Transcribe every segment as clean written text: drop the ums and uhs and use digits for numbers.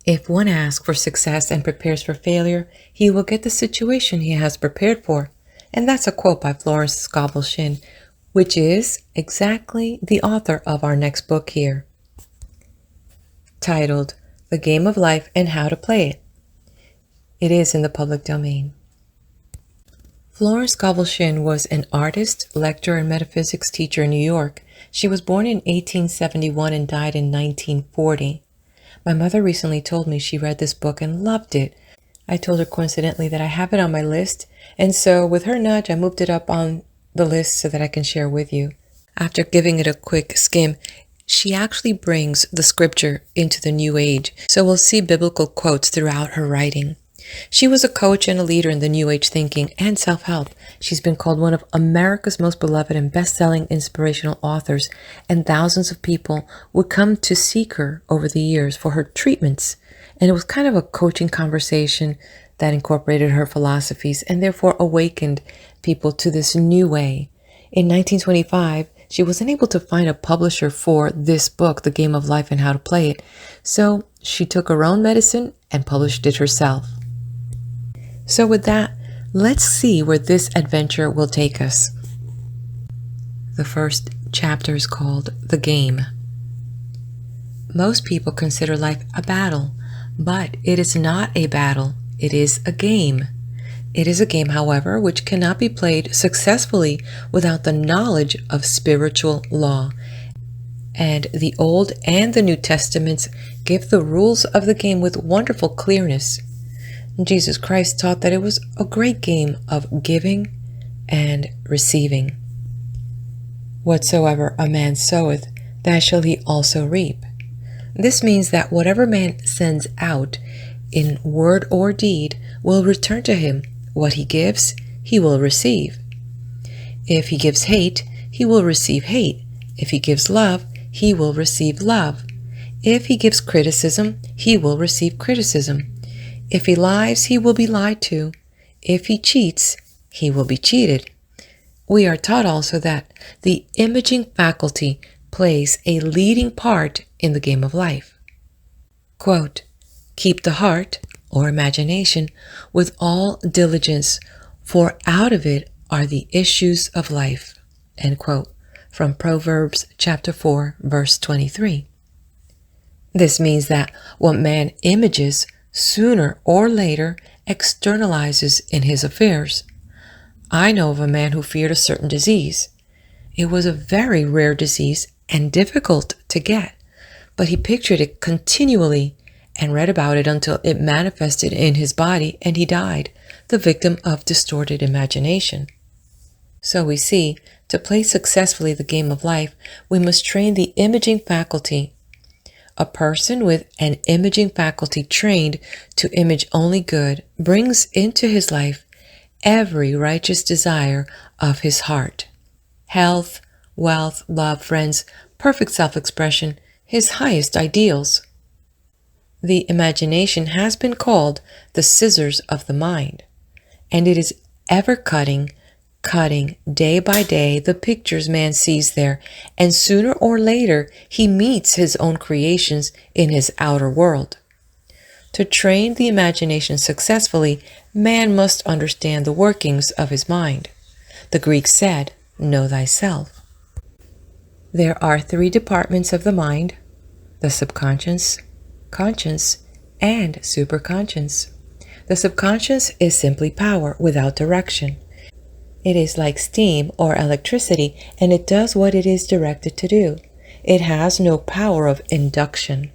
If one asks for success and prepares for failure, he will get the situation he has prepared for. And that's a quote by Florence Scovel Shinn, which is exactly the author of our next book here, titled The Game of Life and How to Play It. It is in the public domain. Florence Scovel Shinn was an artist, lecturer, and metaphysics teacher in New York. She was born in 1871 and died in 1940. My mother recently told me she read this book and loved it. I told her coincidentally that I have it on my list, and so with her nudge, I moved it up on the list so that I can share with you. After giving it a quick skim, she actually brings the scripture into the New Age, so we'll see biblical quotes throughout her writing. She was a coach and a leader in the New Age thinking and self-help. She's been called one of America's most beloved and best-selling inspirational authors, and thousands of people would come to seek her over the years for her treatments. And it was kind of a coaching conversation that incorporated her philosophies and therefore awakened people to this new way. In 1925, she wasn't able to find a publisher for this book, The Game of Life and How to Play It, so she took her own medicine and published it herself. So with that, let's see where this adventure will take us. The first chapter is called The Game. Most people consider life a battle, but it is not a battle. It is a game. It is a game, however, which cannot be played successfully without the knowledge of spiritual law. And the Old and the New Testaments give the rules of the game with wonderful clearness. Jesus Christ taught that it was a great game of giving and receiving. Whatsoever a man soweth, that shall he also reap. This means that whatever man sends out in word or deed will return to him. What he gives, he will receive. If he gives hate, he will receive hate. If he gives love, he will receive love. If he gives criticism, he will receive criticism. If he lies, he will be lied to. If he cheats, he will be cheated. We are taught also that the imaging faculty plays a leading part in the game of life. Quote, keep the heart, or imagination, with all diligence, for out of it are the issues of life. End quote. From Proverbs chapter 4, verse 23. This means that what man images sooner or later externalizes in his affairs. I know of a man who feared a certain disease. It was a very rare disease and difficult to get, but he pictured it continually and read about it until it manifested in his body and he died, the victim of distorted imagination. So we see, to play successfully the game of life, we must train the imaging faculty. A person with an imaging faculty trained to image only good brings into his life every righteous desire of his heart. Health, wealth, love, friends, perfect self-expression, his highest ideals. The imagination has been called the scissors of the mind, and it is ever cutting day by day the pictures man sees there, and sooner or later he meets his own creations in his outer world. To train the imagination successfully, man must understand the workings of his mind. The Greeks said, know thyself. There are 3 departments of the mind: the subconscious, conscious, and superconscious. The subconscious is simply power without direction. It is like steam or electricity, and it does what it is directed to do. It has no power of induction.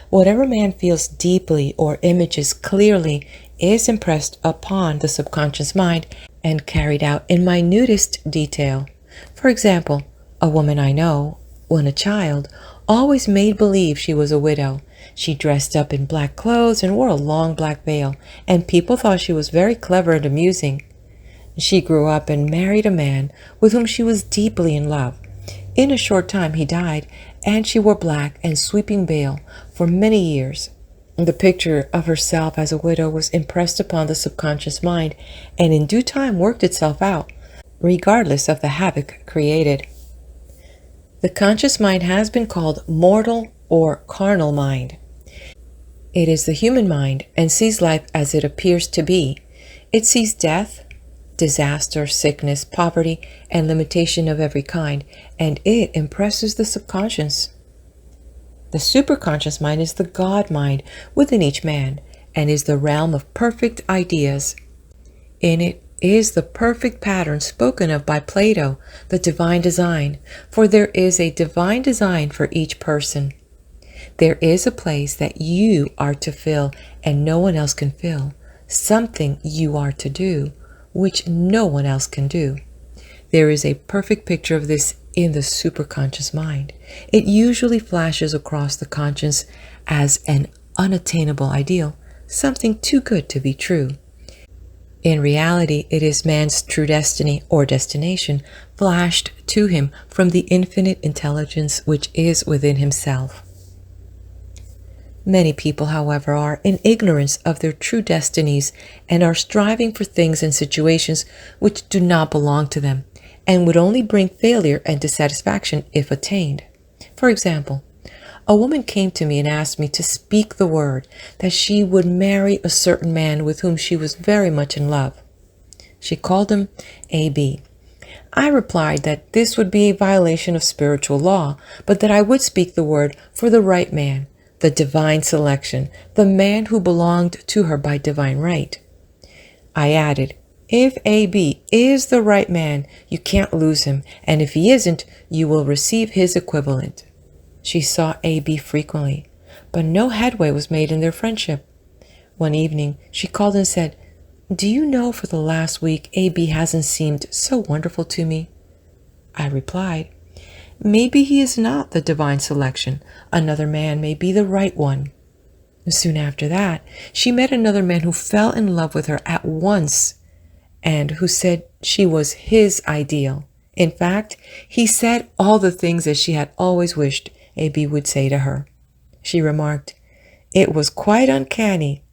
Whatever man feels deeply or images clearly is impressed upon the subconscious mind and carried out in minutest detail. For example, a woman I know, when a child, always made believe she was a widow. She dressed up in black clothes and wore a long black veil, and people thought she was very clever and amusing. She grew up and married a man with whom she was deeply in love. In a short time he died, and she wore black and sweeping veil for many years. The picture of herself as a widow was impressed upon the subconscious mind, and in due time worked itself out, regardless of the havoc created. The conscious mind has been called mortal or carnal mind. It is the human mind and sees life as it appears to be. It sees death, disaster, sickness, poverty, and limitation of every kind, and it impresses the subconscious. The superconscious mind is the God mind within each man and is the realm of perfect ideas. In it is the perfect pattern spoken of by Plato, the divine design, for there is a divine design for each person. There is a place that you are to fill and no one else can fill, something you are to do, which no one else can do. There is a perfect picture of this in the superconscious mind. It usually flashes across the conscience as an unattainable ideal, something too good to be true. In reality, it is man's true destiny or destination flashed to him from the infinite intelligence which is within himself. Many people, however, are in ignorance of their true destinies and are striving for things and situations which do not belong to them and would only bring failure and dissatisfaction if attained. For example, a woman came to me and asked me to speak the word that she would marry a certain man with whom she was very much in love. She called him A.B. I replied that this would be a violation of spiritual law, but that I would speak the word for the right man, the divine selection, the man who belonged to her by divine right. I added, if A.B. is the right man, you can't lose him, and if he isn't, you will receive his equivalent. She saw A.B. frequently, but no headway was made in their friendship. One evening, she called and said, do you know for the last week A.B. hasn't seemed so wonderful to me? I replied, maybe he is not the divine selection. Another man may be the right one. Soon after that, she met another man who fell in love with her at once and who said she was his ideal. In fact, he said all the things that she had always wished A.B. would say to her. She remarked, it was quite uncanny.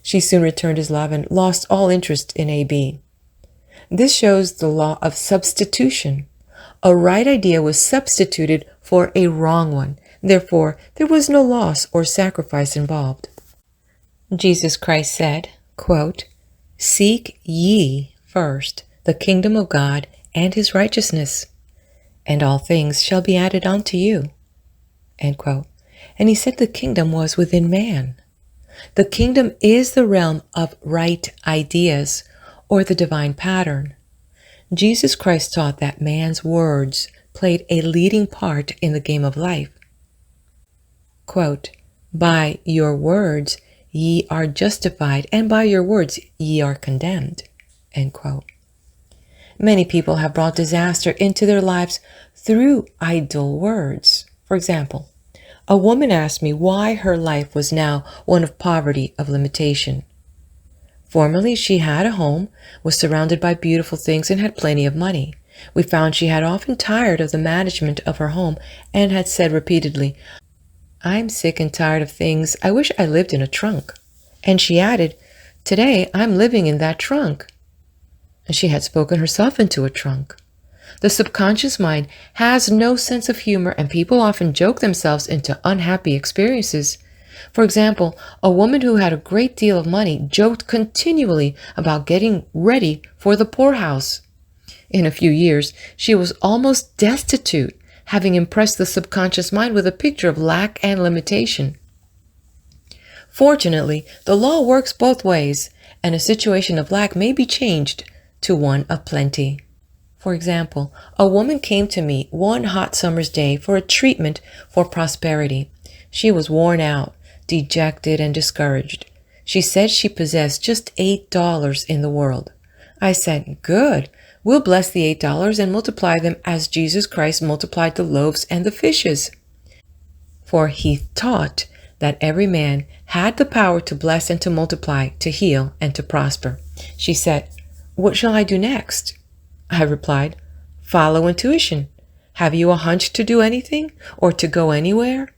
She soon returned his love and lost all interest in A.B. This shows the law of substitution. A right idea was substituted for a wrong one. Therefore, there was no loss or sacrifice involved. Jesus Christ said, quote, seek ye first the kingdom of God and his righteousness, and all things shall be added unto you. End quote. And he said the kingdom was within man. The kingdom is the realm of right ideas or the divine pattern. Jesus Christ taught that man's words played a leading part in the game of life. Quote, by your words ye are justified, and by your words ye are condemned. End quote. Many people have brought disaster into their lives through idle words. For example, a woman asked me why her life was now one of poverty, of limitation. Formerly, she had a home, was surrounded by beautiful things, and had plenty of money. We found she had often tired of the management of her home and had said repeatedly, I'm sick and tired of things. I wish I lived in a trunk. And she added, today I'm living in that trunk. And she had spoken herself into a trunk. The subconscious mind has no sense of humor, and people often joke themselves into unhappy experiences. For example, a woman who had a great deal of money joked continually about getting ready for the poorhouse. In a few years, she was almost destitute, having impressed the subconscious mind with a picture of lack and limitation. Fortunately, the law works both ways, and a situation of lack may be changed to one of plenty. For example, a woman came to me one hot summer's day for a treatment for prosperity. She was worn out, dejected, and discouraged. She said she possessed just $8 in the world. I said, good, we'll bless the $8 and multiply them as Jesus Christ multiplied the loaves and the fishes. For he taught that every man had the power to bless and to multiply, to heal and to prosper. She said, what shall I do next? I replied, follow intuition. Have you a hunch to do anything or to go anywhere?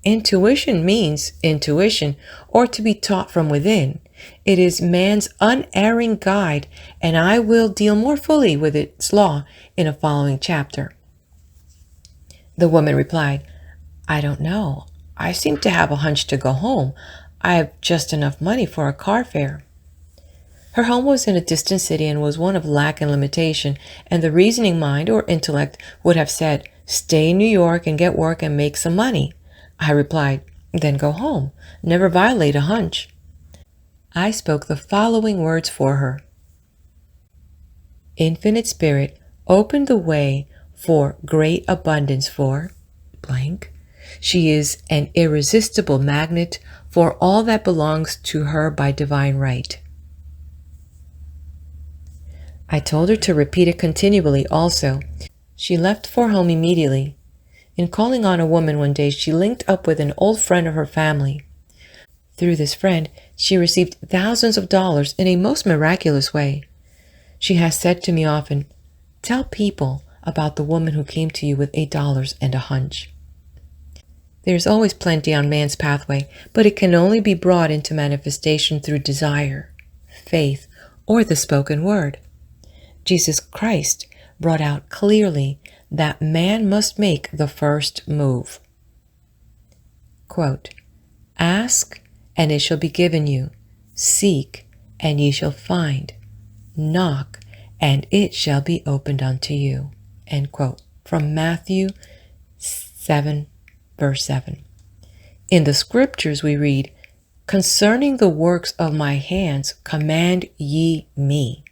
Intuition means intuition, or to be taught from within. It is man's unerring guide, and I will deal more fully with its law in a following chapter. The woman replied, I don't know. I seem to have a hunch to go home. I have just enough money for a car fare. Her home was in a distant city and was one of lack and limitation, and the reasoning mind or intellect would have said, "Stay in New York and get work and make some money." I replied, "Then go home. Never violate a hunch." I spoke the following words for her. Infinite Spirit, open the way for great abundance for blank. She is an irresistible magnet for all that belongs to her by divine right. I told her to repeat it continually also. She left for home immediately. In calling on a woman one day, she linked up with an old friend of her family. Through this friend, she received thousands of dollars in a most miraculous way. She has said to me often, "Tell people about the woman who came to you with $8 and a hunch." There's always plenty on man's pathway, but it can only be brought into manifestation through desire, faith, or the spoken word. Jesus Christ brought out clearly that man must make the first move. Quote, "Ask, and it shall be given you. Seek, and ye shall find. Knock, and it shall be opened unto you." End quote. From Matthew 7, verse 7. In the scriptures we read, "Concerning the works of my hands, command ye me."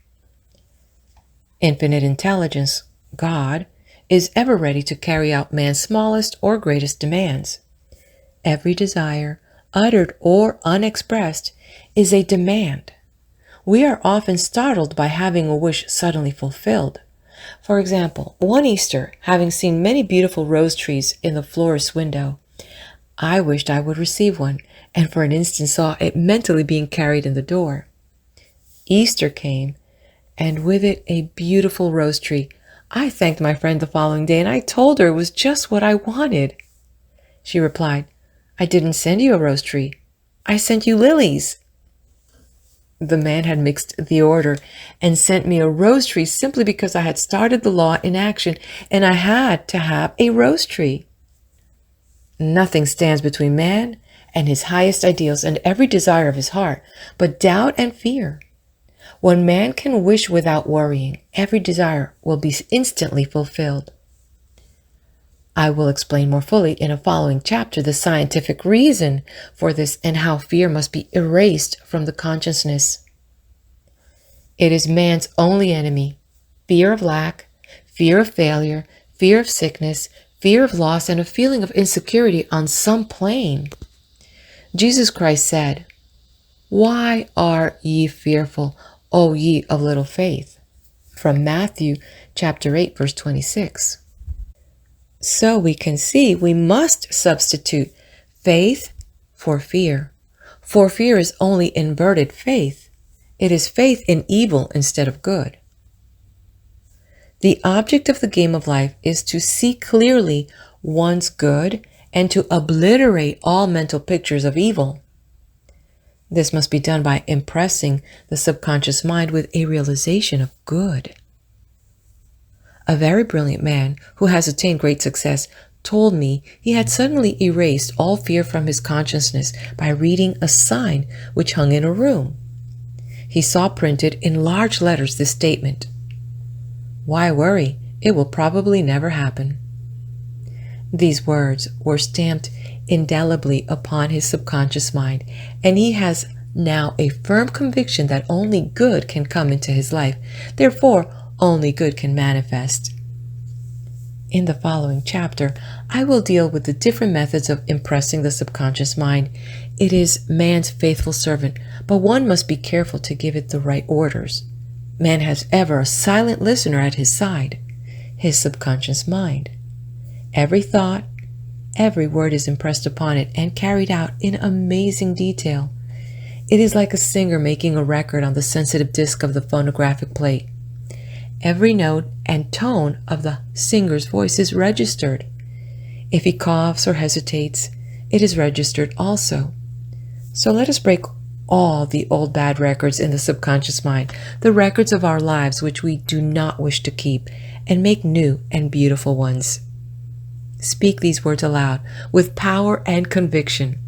Infinite intelligence, God, is ever ready to carry out man's smallest or greatest demands. Every desire, uttered or unexpressed, is a demand. We are often startled by having a wish suddenly fulfilled. For example, one Easter, having seen many beautiful rose trees in the florist's window, I wished I would receive one, and for an instant saw it mentally being carried in the door. Easter came, and with it a beautiful rose tree. I thanked my friend the following day, and I told her it was just what I wanted. She replied, "I didn't send you a rose tree. I sent you lilies." The man had mixed the order and sent me a rose tree simply because I had started the law in action, and I had to have a rose tree. Nothing stands between man and his highest ideals and every desire of his heart but doubt and fear. When man can wish without worrying, every desire will be instantly fulfilled. I will explain more fully in a following chapter the scientific reason for this and how fear must be erased from the consciousness. It is man's only enemy: fear of lack, fear of failure, fear of sickness, fear of loss, and a feeling of insecurity on some plane. Jesus Christ said, "Why are ye fearful, O ye of little faith?" From Matthew chapter 8, verse 26. So we can see we must substitute faith for fear. For fear is only inverted faith. It is faith in evil instead of good. The object of the game of life is to see clearly one's good and to obliterate all mental pictures of evil. This must be done by impressing the subconscious mind with a realization of good. A very brilliant man who has attained great success told me he had suddenly erased all fear from his consciousness by reading a sign which hung in a room. He saw printed in large letters this statement, "Why worry? It will probably never happen." These words were stamped indelibly upon his subconscious mind, and he has now a firm conviction that only good can come into his life. Therefore, only good can manifest. In the following chapter, I will deal with the different methods of impressing the subconscious mind. It is man's faithful servant, but one must be careful to give it the right orders. Man has ever a silent listener at his side, his subconscious mind. Every thought, every word is impressed upon it and carried out in amazing detail. It is like a singer making a record on the sensitive disc of the phonographic plate. Every note and tone of the singer's voice is registered. If he coughs or hesitates, it is registered also. So let us break all the old bad records in the subconscious mind, the records of our lives which we do not wish to keep, and make new and beautiful ones. Speak these words aloud with power and conviction.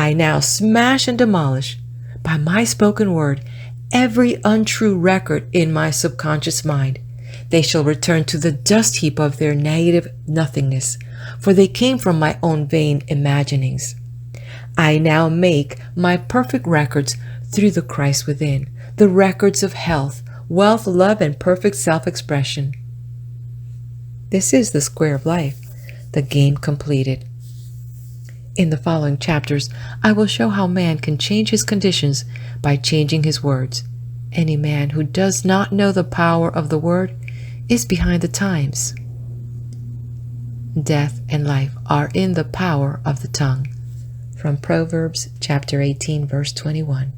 I now smash and demolish, by my spoken word, every untrue record in my subconscious mind. They shall return to the dust heap of their negative nothingness, for they came from my own vain imaginings. I now make my perfect records through the Christ within, the records of health, wealth, love, and perfect self-expression. This is the square of life, the game completed. In the following chapters, I will show how man can change his conditions by changing his words. Any man who does not know the power of the word is behind the times. Death and life are in the power of the tongue. From Proverbs chapter 18, verse 21.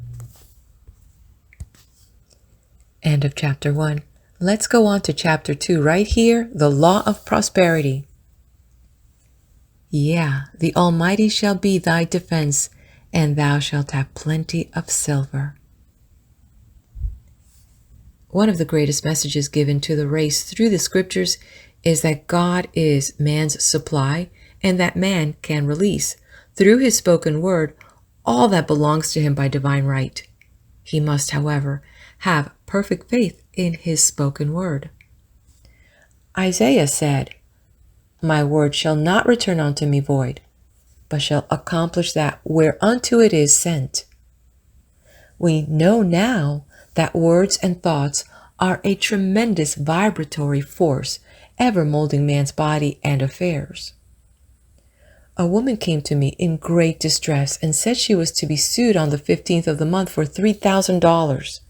End of chapter 1. Let's go on to chapter 2 right here, the law of prosperity. Yeah, the Almighty shall be thy defense, and thou shalt have plenty of silver. One of the greatest messages given to the race through the scriptures is that God is man's supply and that man can release, through his spoken word, all that belongs to him by divine right. He must, however, have perfect faith in his spoken word. Isaiah said, "My word shall not return unto me void, but shall accomplish that whereunto it is sent." We know now that words and thoughts are a tremendous vibratory force, ever molding man's body and affairs. A woman came to me in great distress and said she was to be sued on the 15th of the month for $3,000.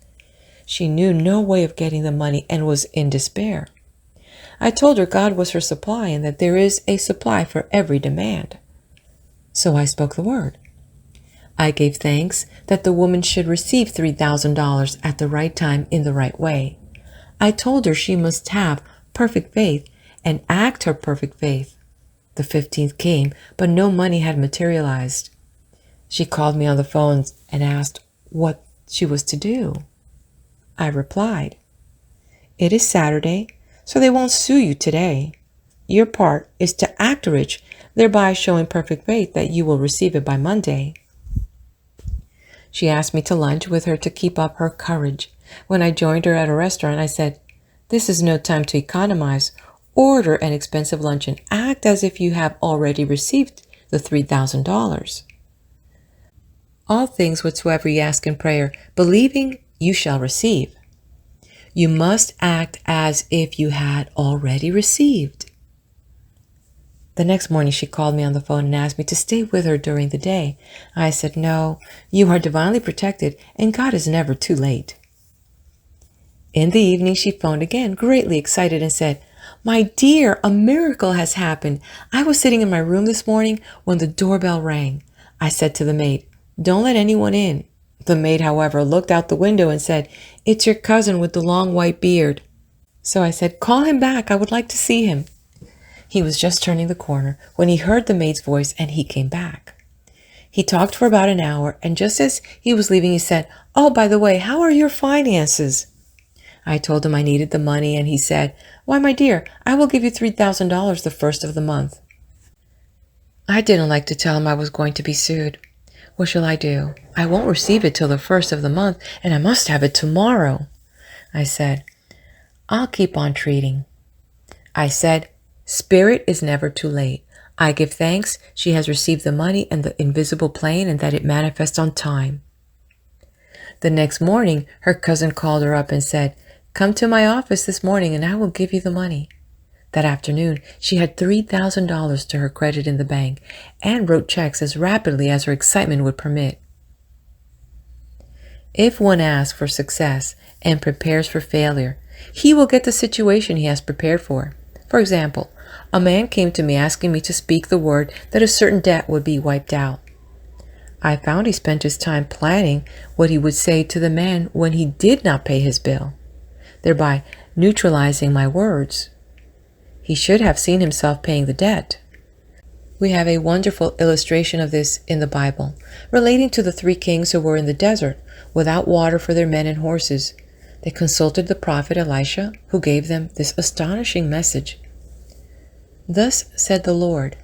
She knew no way of getting the money and was in despair. I told her God was her supply and that there is a supply for every demand. So I spoke the word. I gave thanks that the woman should receive $3,000 at the right time in the right way. I told her she must have perfect faith and act her perfect faith. The 15th came, but no money had materialized. She called me on the phone and asked what she was to do. I replied, "It is Saturday, so they won't sue you today. Your part is to act rich, thereby showing perfect faith that you will receive it by Monday." She asked me to lunch with her to keep up her courage. When I joined her at a restaurant, I said, "This is no time to economize. Order an expensive lunch and act as if you have already received the $3,000. All things whatsoever ye ask in prayer, believing you shall receive." You must act as if you had already received. The next morning she called me on the phone and asked me to stay with her during the day. I said, "No, you are divinely protected and God is never too late." In the evening she phoned again, greatly excited, and said, "My dear, a miracle has happened. I was sitting in my room this morning when the doorbell rang. I said to the maid, 'Don't let anyone in.' The maid, however, looked out the window and said, 'It's your cousin with the long white beard.' So I said, 'Call him back. I would like to see him.' He was just turning the corner when he heard the maid's voice and he came back. He talked for about an hour, and just as he was leaving, he said, 'Oh, by the way, how are your finances?' I told him I needed the money, and he said, 'Why, my dear, I will give you $3,000 the first of the month.' I didn't like to tell him I was going to be sued. What shall I do? I won't receive it till the first of the month, and I must have it tomorrow. I said, 'I'll keep on treating.' I said, 'Spirit is never too late. I give thanks she has received the money and the invisible plane and that it manifests on time.' The next morning, her cousin called her up and said, 'Come to my office this morning and I will give you the money.' That afternoon, she had $3,000 to her credit in the bank and wrote checks as rapidly as her excitement would permit. If one asks for success and prepares for failure, he will get the situation he has prepared for. For example, a man came to me asking me to speak the word that a certain debt would be wiped out. I found he spent his time planning what he would say to the man when he did not pay his bill, thereby neutralizing my words. He should have seen himself paying the debt. We have a wonderful illustration of this in the Bible, relating to the 3 kings who were in the desert without water for their men and horses. They consulted the prophet Elisha, who gave them this astonishing message. "Thus said the Lord,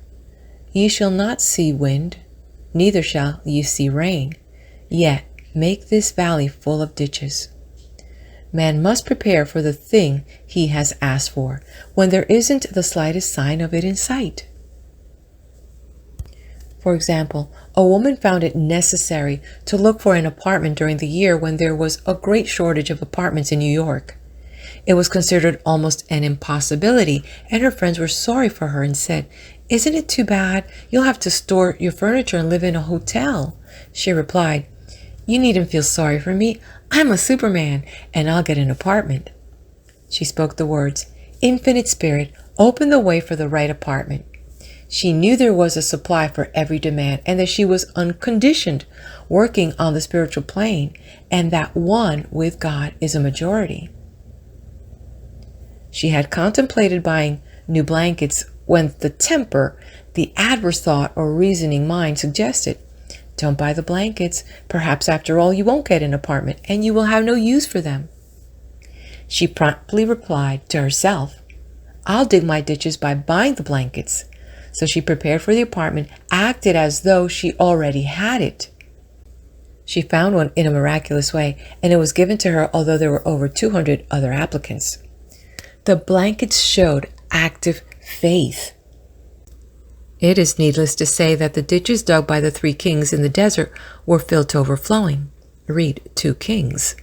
ye shall not see wind, neither shall ye see rain. Yet make this valley full of ditches. Man must prepare for the thing he has asked for, when there isn't the slightest sign of it in sight. For example, a woman found it necessary to look for an apartment during the year when there was a great shortage of apartments in New York. It was considered almost an impossibility, and her friends were sorry for her and said, "Isn't it too bad? You'll have to store your furniture and live in a hotel." She replied, "You needn't feel sorry for me. I'm a Superman, and I'll get an apartment." She spoke the words, "Infinite Spirit, open the way for the right apartment." She knew there was a supply for every demand, and that she was unconditioned, working on the spiritual plane, and that one with God is a majority. She had contemplated buying new blankets when the adverse thought or reasoning mind suggested, "Don't buy the blankets. Perhaps after all you won't get an apartment and you will have no use for them." She promptly replied to herself, "I'll dig my ditches by buying the blankets." So she prepared for the apartment, acted as though she already had it. She found one in a miraculous way, and it was given to her although there were over 200 other applicants. The blankets showed active faith. It is needless to say that the ditches dug by the 3 kings in the desert were filled to overflowing. Read 2 Kings.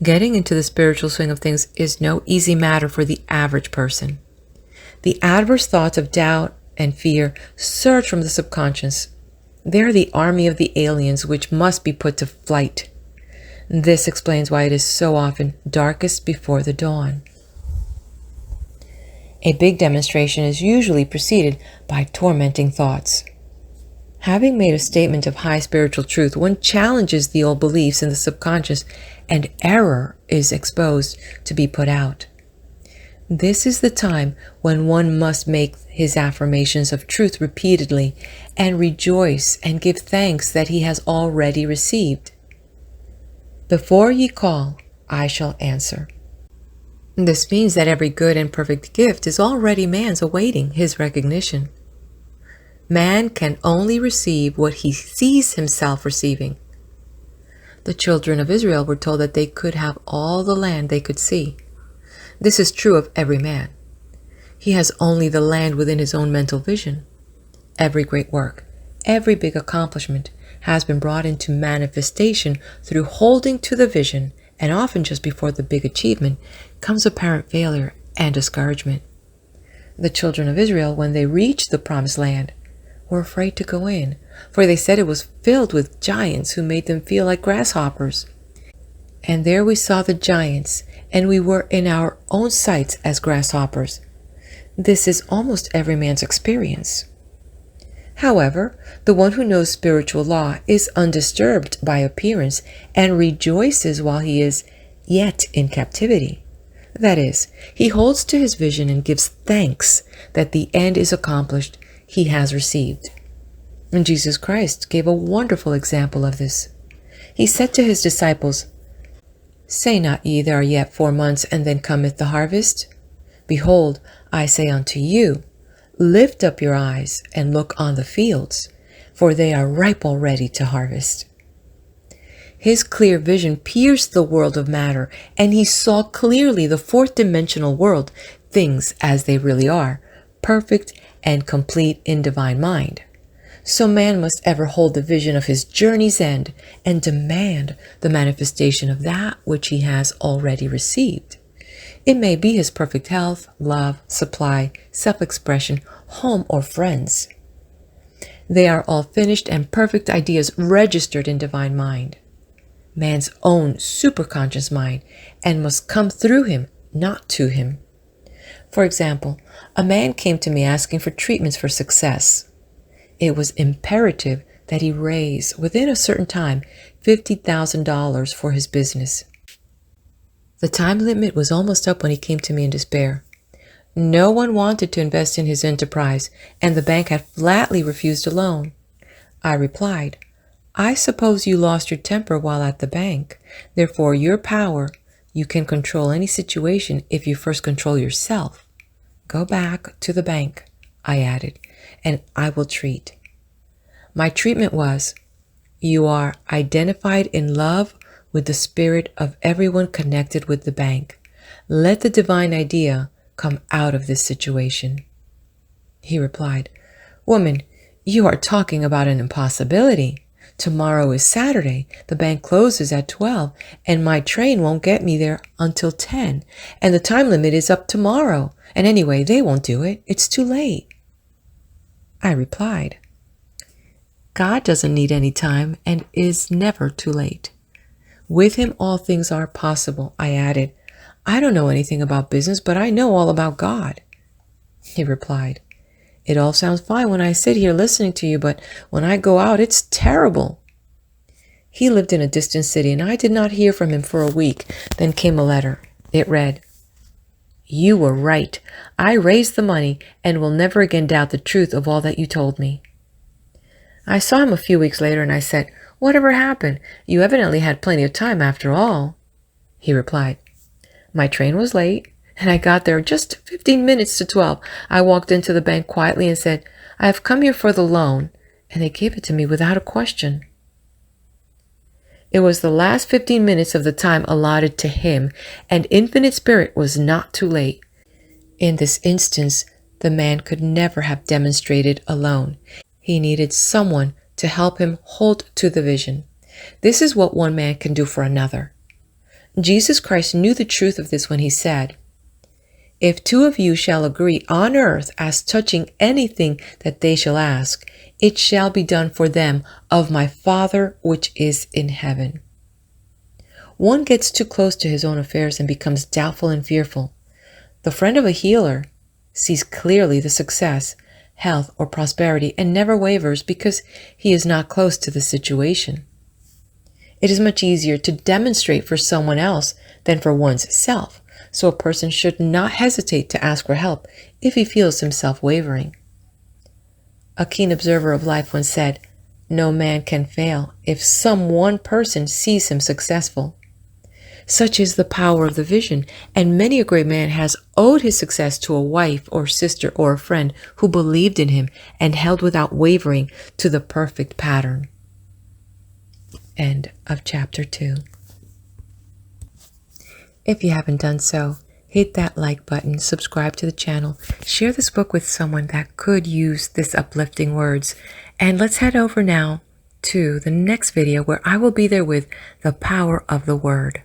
Getting into the spiritual swing of things is no easy matter for the average person. The adverse thoughts of doubt and fear surge from the subconscious. They are the army of the aliens which must be put to flight. This explains why it is so often darkest before the dawn. A big demonstration is usually preceded by tormenting thoughts. Having made a statement of high spiritual truth, one challenges the old beliefs in the subconscious, and error is exposed to be put out. This is the time when one must make his affirmations of truth repeatedly and rejoice and give thanks that he has already received. "Before ye call, I shall answer." This means that every good and perfect gift is already man's, awaiting his recognition. Man can only receive what he sees himself receiving. The children of Israel were told that they could have all the land they could see. This is true of every man. He has only the land within his own mental vision. Every great work, every big accomplishment has been brought into manifestation through holding to the vision, and often just before the big achievement comes apparent failure and discouragement. The children of Israel, when they reached the promised land, were afraid to go in, for they said it was filled with giants who made them feel like grasshoppers. And there we saw the giants, and we were in our own sights as grasshoppers. This is almost every man's experience. However, the one who knows spiritual law is undisturbed by appearance and rejoices while he is yet in captivity. That is, he holds to his vision and gives thanks that the end is accomplished, he has received. And Jesus Christ gave a wonderful example of this. He said to his disciples, "Say not ye, there are yet 4 months, and then cometh the harvest? Behold, I say unto you, lift up your eyes and look on the fields, for they are ripe already to harvest." His clear vision pierced the world of matter, and he saw clearly the 4th-dimensional world, things as they really are, perfect and complete in divine mind. So man must ever hold the vision of his journey's end and demand the manifestation of that which he has already received. It may be his perfect health, love, supply, self-expression, home, or friends. They are all finished and perfect ideas registered in divine mind, man's own superconscious mind, and must come through him, not to him. For example, a man came to me asking for treatments for success. It was imperative that he raise, within a certain time, $50,000 for his business. The time limit was almost up when he came to me in despair. No one wanted to invest in his enterprise, and the bank had flatly refused a loan. I replied, "I suppose you lost your temper while at the bank. Therefore, your power, you can control any situation if you first control yourself. Go back to the bank," I added, "and I will treat." My treatment was, you are identified in love with the spirit of everyone connected with the bank. Let the divine idea come out of this situation. He replied, Woman, you are talking about an impossibility. Tomorrow is Saturday. The bank closes at 12, and my train won't get me there until 10. And the time limit is up tomorrow. And anyway, they won't do it. It's too late. I replied, God doesn't need any time and is never too late. With him, all things are possible. I added, I don't know anything about business, but I know all about God. He replied, It all sounds fine when I sit here listening to you, but when I go out, it's terrible. He lived in a distant city, and I did not hear from him for a week. Then came a letter. It read, You were right. I raised the money and will never again doubt the truth of all that you told me. I saw him a few weeks later, and I said, Whatever happened? You evidently had plenty of time after all. He replied, My train was late, and I got there just 15 minutes to 12. I walked into the bank quietly and said, I have come here for the loan, and they gave it to me without a question. It was the last 15 minutes of the time allotted to him, and Infinite Spirit was not too late. In this instance, the man could never have demonstrated alone. He needed someone to help him hold to the vision. This is what one man can do for another. Jesus Christ knew the truth of this when he said, If two of you shall agree on earth as touching anything that they shall ask, it shall be done for them of my Father which is in heaven. One gets too close to his own affairs and becomes doubtful and fearful. The friend of a healer sees clearly the success, health, or prosperity and never wavers because he is not close to the situation. It is much easier to demonstrate for someone else than for one's self, so a person should not hesitate to ask for help if he feels himself wavering. A keen observer of life once said, No man can fail if some one person sees him successful. Such is the power of the vision, and many a great man has owed his success to a wife or sister or a friend who believed in him and held without wavering to the perfect pattern. End of chapter 2. If you haven't done so, hit that like button, subscribe to the channel, share this book with someone that could use this uplifting words, and let's head over now to the next video where I will be there with the power of the word.